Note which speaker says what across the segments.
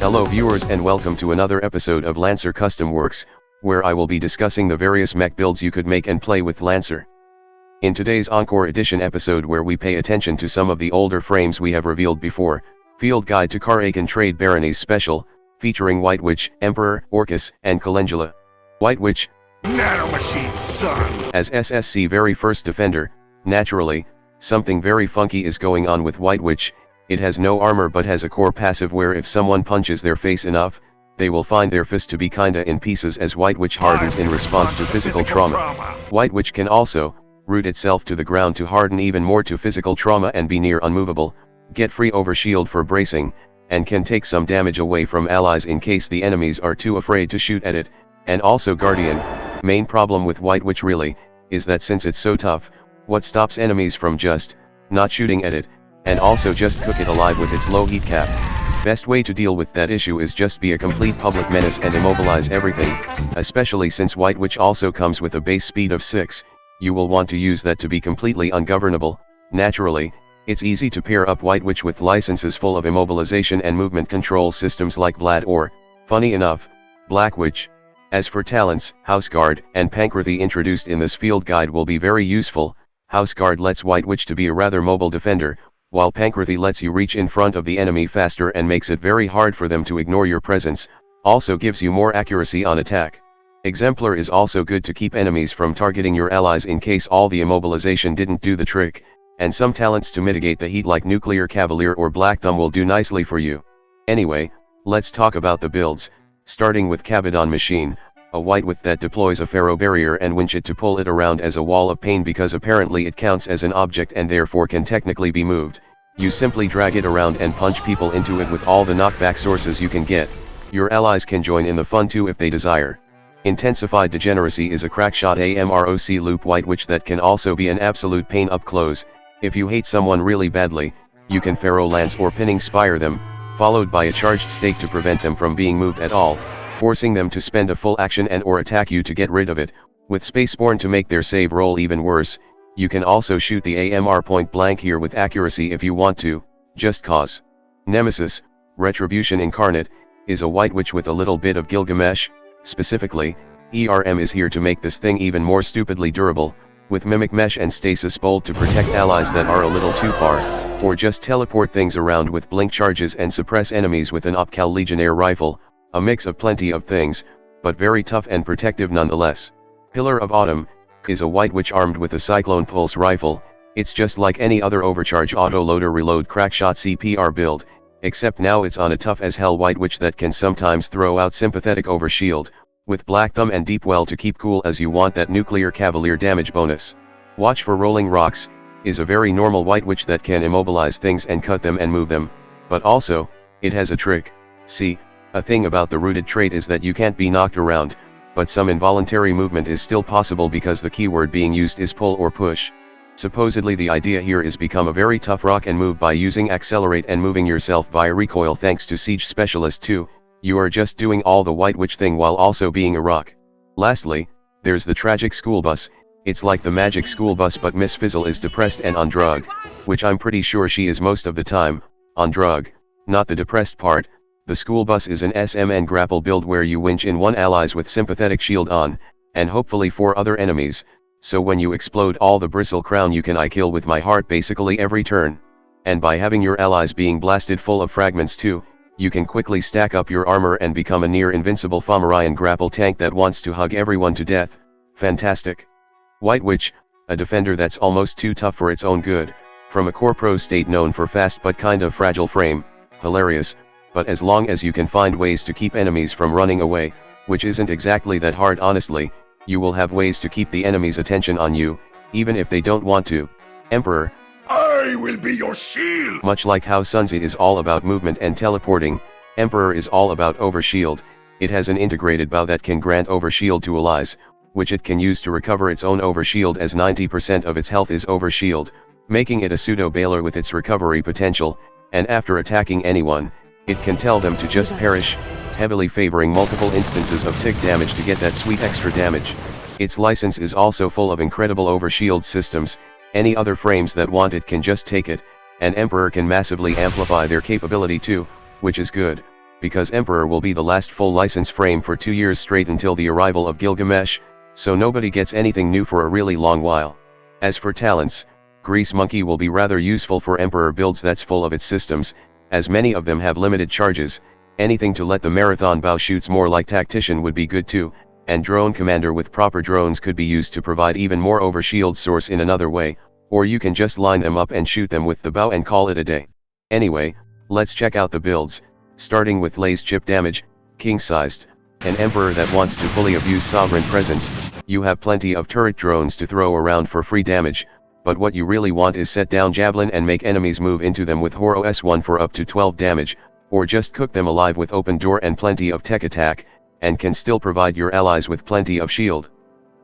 Speaker 1: Hello viewers and welcome to another episode of Lancer Custom Works, where I will be discussing the various mech builds you could make and play with Lancer. In today's Encore edition episode where we pay attention to some of the older frames we have revealed before, Field Guide to Karrakin Trade Baronies Special, featuring White Witch, Emperor, Orchis, and Calendula. White Witch,
Speaker 2: Nanomachine, son!
Speaker 1: As SSC very first defender, naturally, something very funky is going on with White Witch. It has no armor but has a core passive where if someone punches their face enough, they will find their fist to be kinda in pieces as White Witch hardens in response to physical trauma. White Witch can also root itself to the ground to harden even more to physical trauma and be near unmovable, get free overshield for bracing, and can take some damage away from allies in case the enemies are too afraid to shoot at it, and also Guardian. Main problem with White Witch really, is that since it's so tough, what stops enemies from just not shooting at it, and also just cook it alive with its low heat cap. Best way to deal with that issue is just be a complete public menace and immobilize everything, especially since White Witch also comes with a base speed of 6, you will want to use that to be completely ungovernable. Naturally, it's easy to pair up White Witch with licenses full of immobilization and movement control systems like Vlad or, funny enough, Black Witch. As for talents, House Guard and Pancrathy introduced in this field guide will be very useful. House Guard lets White Witch to be a rather mobile defender, while Pancrathy lets you reach in front of the enemy faster and makes it very hard for them to ignore your presence, also gives you more accuracy on attack. Exemplar is also good to keep enemies from targeting your allies in case all the immobilization didn't do the trick, and some talents to mitigate the heat like Nuclear Cavalier or Black Thumb will do nicely for you. Anyway, let's talk about the builds, starting with KABEDON Machine, a white with that deploys a Ferro barrier and winch it to pull it around as a wall of pain because apparently it counts as an object and therefore can technically be moved. You simply drag it around and punch people into it with all the knockback sources you can get. Your allies can join in the fun too if they desire. Intensified Degeneracy is a crackshot AMROC loop White Witch that can also be an absolute pain up close. If you hate someone really badly, you can Ferro Lance or Pinning Spire them, followed by a charged stake to prevent them from being moved at all, forcing them to spend a full action and or attack you to get rid of it, with Spaceborn to make their save roll even worse. You can also shoot the AMR point blank here with accuracy if you want to, just cause. Nemesis, Retribution Incarnate, is a White Witch with a little bit of Gilgamesh. Specifically, ERM is here to make this thing even more stupidly durable, with Mimic Mesh and Stasis Bolt to protect allies that are a little too far, or just teleport things around with blink charges and suppress enemies with an Opcal Legionnaire rifle, a mix of plenty of things, but very tough and protective nonetheless. Pillar of Autumn, is a White Witch armed with a Cyclone Pulse rifle. It's just like any other overcharge autoloader reload crackshot CPR build, except now it's on a tough as hell White Witch that can sometimes throw out sympathetic overshield, with Black Thumb and Deep Well to keep cool as you want that Nuclear Cavalier damage bonus. Watch for Rolling Rocks, is a very normal White Witch that can immobilize things and cut them and move them, but also, it has a trick. See, a thing about the rooted trait is that you can't be knocked around, but some involuntary movement is still possible because the keyword being used is pull or push. Supposedly the idea here is become a very tough rock and move by using accelerate and moving yourself via recoil thanks to Siege Specialist 2, you are just doing all the White Witch thing while also being a rock. Lastly, there's the tragic SCHOOLBUS, it's like the magic school bus but Miss Fizzle is depressed and on drug, which I'm pretty sure she is most of the time, on drug, not the depressed part. The school bus is an SMN grapple build where you winch in one allies with sympathetic shield on, and hopefully 4 other enemies, so when you explode all the Bristle crown you can I-kill with my heart basically every turn. And by having your allies being blasted full of fragments too, you can quickly stack up your armor and become a near invincible Fomorian grapple tank that wants to hug everyone to death. Fantastic. White Witch, a defender that's almost too tough for its own good, from a core pro state known for fast but kind of fragile frame, hilarious. But as long as you can find ways to keep enemies from running away, which isn't exactly that hard honestly, you will have ways to keep the enemy's attention on you, even if they don't want to. Emperor,
Speaker 2: I will be your shield!
Speaker 1: Much like how Sunzi is all about movement and teleporting, Emperor is all about overshield. It has an integrated bow that can grant overshield to allies, which it can use to recover its own overshield as 90% of its health is overshield, making it a pseudo bailer with its recovery potential, and after attacking anyone, it can tell them to just perish, heavily favoring multiple instances of tick damage to get that sweet extra damage. Its license is also full of incredible overshield systems, any other frames that want it can just take it, and Emperor can massively amplify their capability too, which is good. because Emperor will be the last full license frame for 2 years straight until the arrival of Gilgamesh, so nobody gets anything new for a really long while. As for talents, Grease Monkey will be rather useful for Emperor builds that's full of its systems, as many of them have limited charges. Anything to let the marathon bow shoots more like Tactician would be good too, and Drone Commander with proper drones could be used to provide even more overshield source in another way, or you can just line them up and shoot them with the bow and call it a day. Anyway, let's check out the builds, starting with Laze Chip Damage, King-sized. An Emperor that wants to fully abuse Sovereign Presence, you have plenty of turret drones to throw around for free damage, but what you really want is set down Javelin and make enemies move into them with Horo S1 for up to 12 damage, or just cook them alive with Open Door and plenty of tech attack, and can still provide your allies with plenty of shield.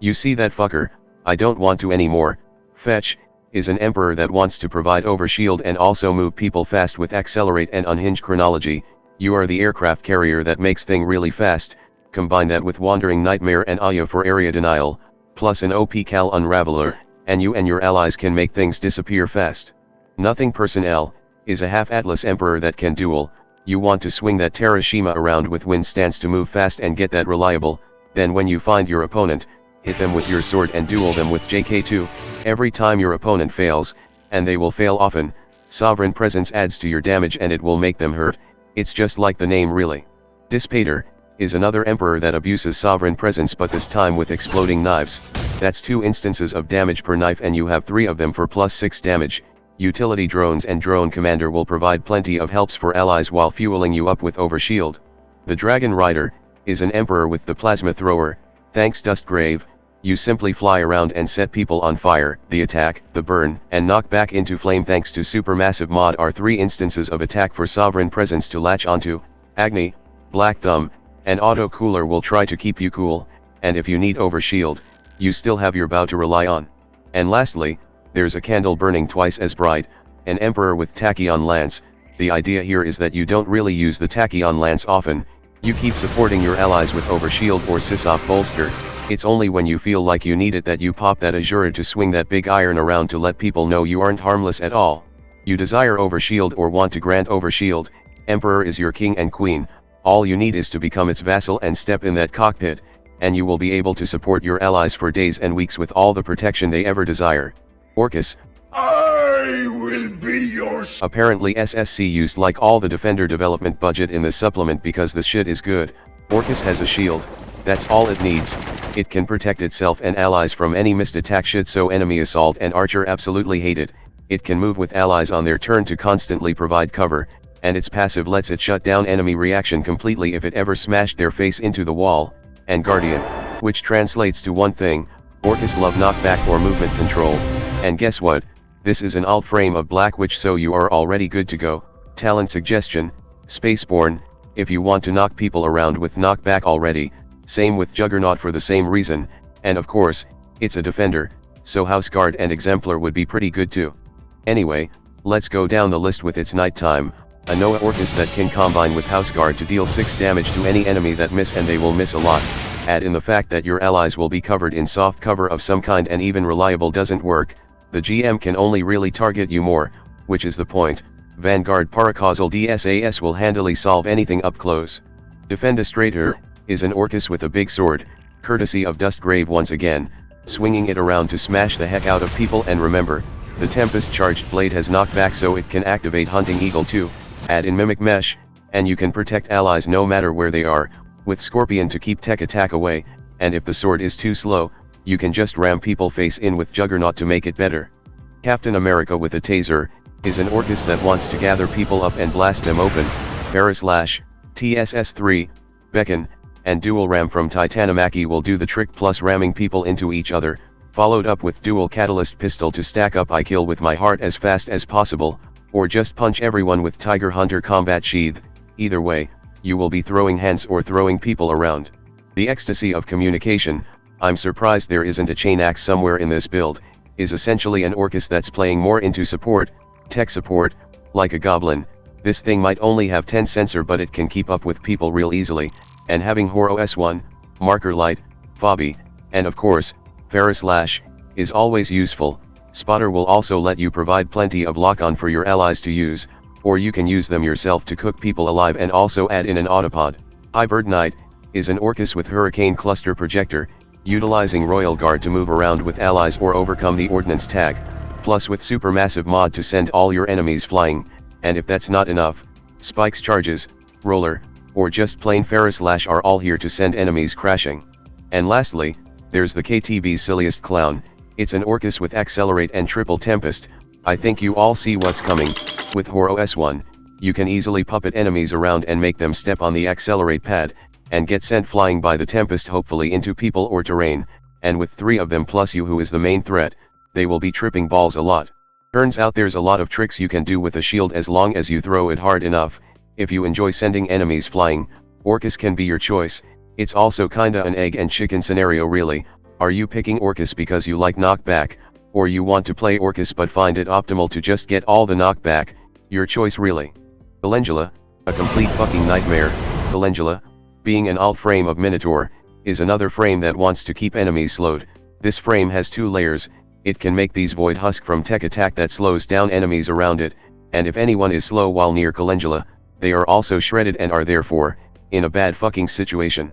Speaker 1: You see that fucker, I don't want to anymore. Fetch is an Emperor that wants to provide overshield and also move people fast with Accelerate and Unhinged Chronology. You are the aircraft carrier that makes thing really fast, combine that with Wandering Nightmare and Aya for area denial, plus an OP Cal Unraveler, and you and your allies can make things disappear fast. Nothing Personnel is a half-Atlas Emperor that can duel. You want to swing that Terashima around with wind stance to move fast and get that reliable, then when you find your opponent, hit them with your sword and duel them with JK2, every time your opponent fails, and they will fail often, Sovereign Presence adds to your damage and it will make them hurt, it's just like the name really. Dissipator is another Emperor that abuses Sovereign Presence but this time with exploding knives, that's 2 instances of damage per knife and you have 3 of them for plus 6 damage. Utility drones and Drone Commander will provide plenty of helps for allies while fueling you up with overshield. The Dragon Rider is an Emperor with the Plasma Thrower, thanks Dustgrave, you simply fly around and set people on fire. The attack, the burn, and knock back into flame thanks to Supermassive Mod are 3 instances of attack for Sovereign Presence to latch onto. Agni, Black Thumb, and Auto Cooler will try to keep you cool, and if you need overshield, you still have your bow to rely on. And lastly, there's a candle burning twice as bright, an Emperor with Tachyon Lance. The idea here is that you don't really use the Tachyon Lance often, you keep supporting your allies with overshield or SISYPHUS bolster, it's only when you feel like you need it that you pop that Azura to swing that big iron around to let people know you aren't harmless at all. You desire overshield or want to grant overshield, Emperor is your king and queen, all you need is to become its vassal and step in that cockpit, and you will be able to support your allies for days and weeks with all the protection they ever desire. Orchis,
Speaker 2: I will be your
Speaker 1: apparently SSC used like all the Defender development budget in the supplement because the shit is good. Orchis has a shield, that's all it needs, it can protect itself and allies from any missed attack shit so enemy assault and archer absolutely hate it. It can move with allies on their turn to constantly provide cover, and its passive lets it shut down enemy reaction completely if it ever smashed their face into the wall. And Guardian, which translates to one thing, Orchis love knockback or movement control, and guess what, this is an alt frame of Black Witch so you are already good to go. Talent suggestion, Spaceborn, if you want to knock people around with knockback already, same with Juggernaut for the same reason, and of course, it's a defender, so House Guard and Exemplar would be pretty good too. Anyway, let's go down the list with its nighttime, a Noah Orchis that can combine with House Guard to deal 6 damage to any enemy that miss and they will miss a lot. Add in the fact that your allies will be covered in soft cover of some kind and even reliable doesn't work, the GM can only really target you more, which is the point. Vanguard Paracausal DSAS will handily solve anything up close. Defenestrator is an Orchis with a big sword, courtesy of Dustgrave once again, swinging it around to smash the heck out of people and remember, the Tempest charged blade has knockback so it can activate Hunting Eagle too, add in Mimic Mesh, and you can protect allies no matter where they are, with Scorpion to keep tech attack away, and if the sword is too slow, you can just ram people face in with Juggernaut to make it better. Captain America with a taser is an Orchis that wants to gather people up and blast them open. Ferrous Lash, TSS3, Beacon, and Dual Ram from Titanomachy will do the trick plus ramming people into each other, followed up with Dual Catalyst Pistol to stack up I kill with my heart as fast as possible, or just punch everyone with Tiger Hunter Combat Sheath. Either way, you will be throwing hands or throwing people around. The Ecstasy of Communication, I'm surprised there isn't a chain axe somewhere in this build, is essentially an Orchis that's playing more into support, tech support, like a goblin. This thing might only have 10 sensor but it can keep up with people real easily, and having Horo S1, Marker Light, Fobby, and of course, Ferrous Lash, is always useful. Spotter will also let you provide plenty of lock-on for your allies to use, or you can use them yourself to cook people alive and also add in an autopod. Bird Knight is an Orchis with Hurricane Cluster Projector, utilizing Royal Guard to move around with allies or overcome the Ordnance tag, plus with Supermassive mod to send all your enemies flying, and if that's not enough, Spikes Charges, Roller, or just plain Ferrous Lash are all here to send enemies crashing. And lastly, there's the KTB's Silliest Clown. It's an Orchis with Accelerate and Triple Tempest. I think you all see what's coming. With Horo S1, you can easily puppet enemies around and make them step on the Accelerate pad, and get sent flying by the Tempest hopefully into people or terrain, and with 3 of them plus you who is the main threat, they will be tripping balls a lot. Turns out there's a lot of tricks you can do with a shield as long as you throw it hard enough. If you enjoy sending enemies flying, Orchis can be your choice. It's also kinda an egg and chicken scenario really. Are you picking Orchis because you like knockback, or you want to play Orchis but find it optimal to just get all the knockback? Your choice really. Calendula, a complete fucking nightmare. Calendula, being an alt frame of Minotaur, is another frame that wants to keep enemies slowed. This frame has 2 layers. It can make these Void Husk from tech attack that slows down enemies around it, and if anyone is slow while near Calendula, they are also shredded and are therefore in a bad fucking situation.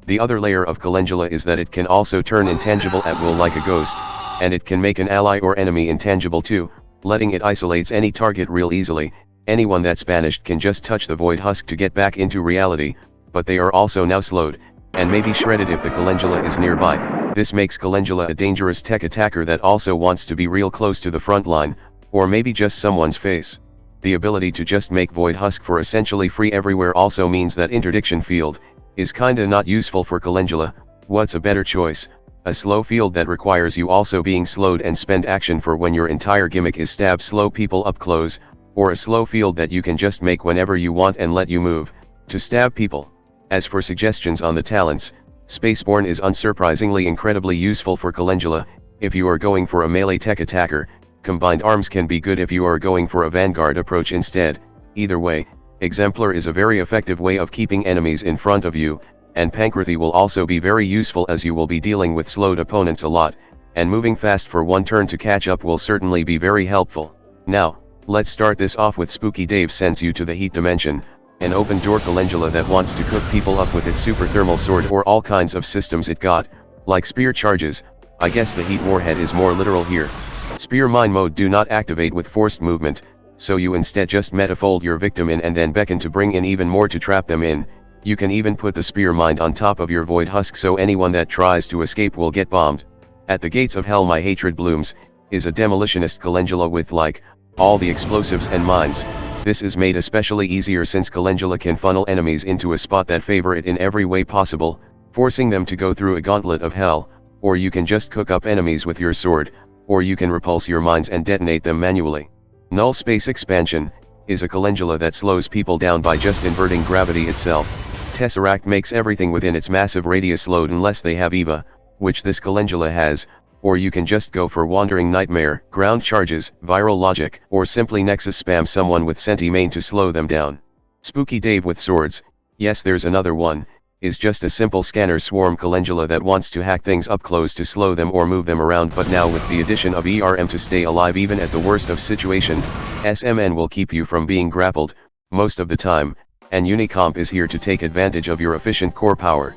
Speaker 1: The other layer of Calendula is that it can also turn intangible at will like a ghost, and it can make an ally or enemy intangible too, letting it isolates any target real easily. Anyone that's banished can just touch the Void Husk to get back into reality, but they are also now slowed, and maybe shredded if the Calendula is nearby. This makes Calendula a dangerous tech attacker that also wants to be real close to the front line, or maybe just someone's face. The ability to just make Void Husk for essentially free everywhere also means that Interdiction Field is kinda not useful for Calendula. What's a better choice? A slow field that requires you also being slowed and spend action for when your entire gimmick is stab slow people up close, or a slow field that you can just make whenever you want and let you move to stab people. As for suggestions on the talents, Spaceborn is unsurprisingly incredibly useful for Calendula. If you are going for a melee tech attacker, Combined Arms can be good if you are going for a Vanguard approach instead. Either way, Exemplar is a very effective way of keeping enemies in front of you, and Pancrathy will also be very useful as you will be dealing with slowed opponents a lot, and moving fast for one turn to catch up will certainly be very helpful. Now, let's start this off with Spooky Dave sends you to the Heat Dimension, an open door Calendula that wants to cook people up with its super thermal sword or all kinds of systems it got, like spear charges. I guess the heat warhead is more literal here. Spear mine mode do not activate with forced movement, so you instead just metafold your victim in and then beckon to bring in even more to trap them in. You can even put the spear mine on top of your Void Husk so anyone that tries to escape will get bombed. At the gates of hell my hatred blooms, is a demolitionist Calendula with like, all the explosives and mines. This is made especially easier since Calendula can funnel enemies into a spot that favor it in every way possible, forcing them to go through a gauntlet of hell, or you can just cook up enemies with your sword, or you can repulse your mines and detonate them manually. Null Space Expansion is a Calendula that slows people down by just inverting gravity itself. Tesseract makes everything within its massive radius slowed unless they have EVA, which this Calendula has, or you can just go for Wandering Nightmare, Ground Charges, Viral Logic, or simply Nexus spam someone with Senti main to slow them down. Spooky Dave with swords, yes there's another one, is just a simple scanner swarm Calendula that wants to hack things up close to slow them or move them around, but now with the addition of ERM to stay alive even at the worst of situation, SMN will keep you from being grappled, most of the time, and Unicomp is here to take advantage of your efficient core power.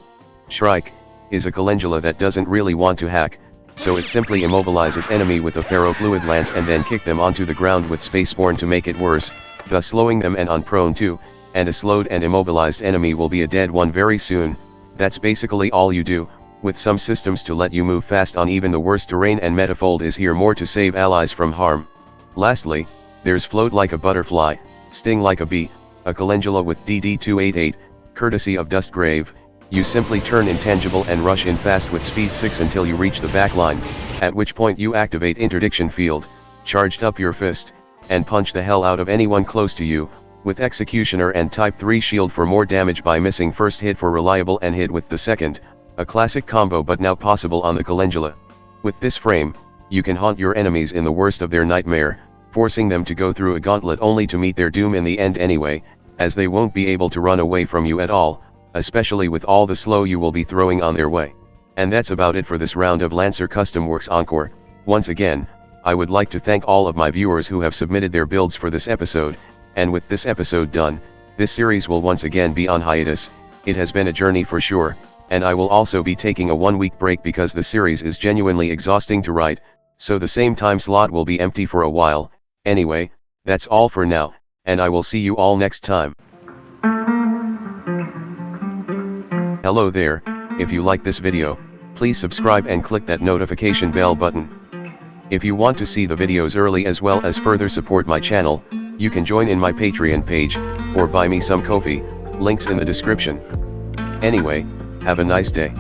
Speaker 1: Shrike is a Calendula that doesn't really want to hack, so it simply immobilizes enemy with a ferrofluid lance and then kick them onto the ground with Spaceborn to make it worse, thus slowing them and on prone too, and a slowed and immobilized enemy will be a dead one very soon. That's basically all you do, with some systems to let you move fast on even the worst terrain, and Metafold is here more to save allies from harm. Lastly, there's Float Like a Butterfly, Sting Like a Bee, a Calendula with DD288, courtesy of Dustgrave. You simply turn intangible and rush in fast with speed 6 until you reach the back line, at which point you activate Interdiction Field, charged up your fist, and punch the hell out of anyone close to you, with Executioner and Type 3 shield for more damage by missing first hit for reliable and hit with the second, a classic combo but now possible on the Calendula. With this frame, you can haunt your enemies in the worst of their nightmare, forcing them to go through a gauntlet only to meet their doom in the end anyway, as they won't be able to run away from you at all, especially with all the slow you will be throwing on their way. And that's about it for this round of Lancer Custom Works Encore. Once again, I would like to thank all of my viewers who have submitted their builds for this episode, and with this episode done, this series will once again be on hiatus. It has been a journey for sure, and I will also be taking a 1-week break because the series is genuinely exhausting to write, so the same time slot will be empty for a while. Anyway, that's all for now, and I will see you all next time. Hello there, if you like this video, please subscribe and click that notification bell button. If you want to see the videos early as well as further support my channel, you can join in my Patreon page, or buy me some coffee, links in the description. Anyway, have a nice day.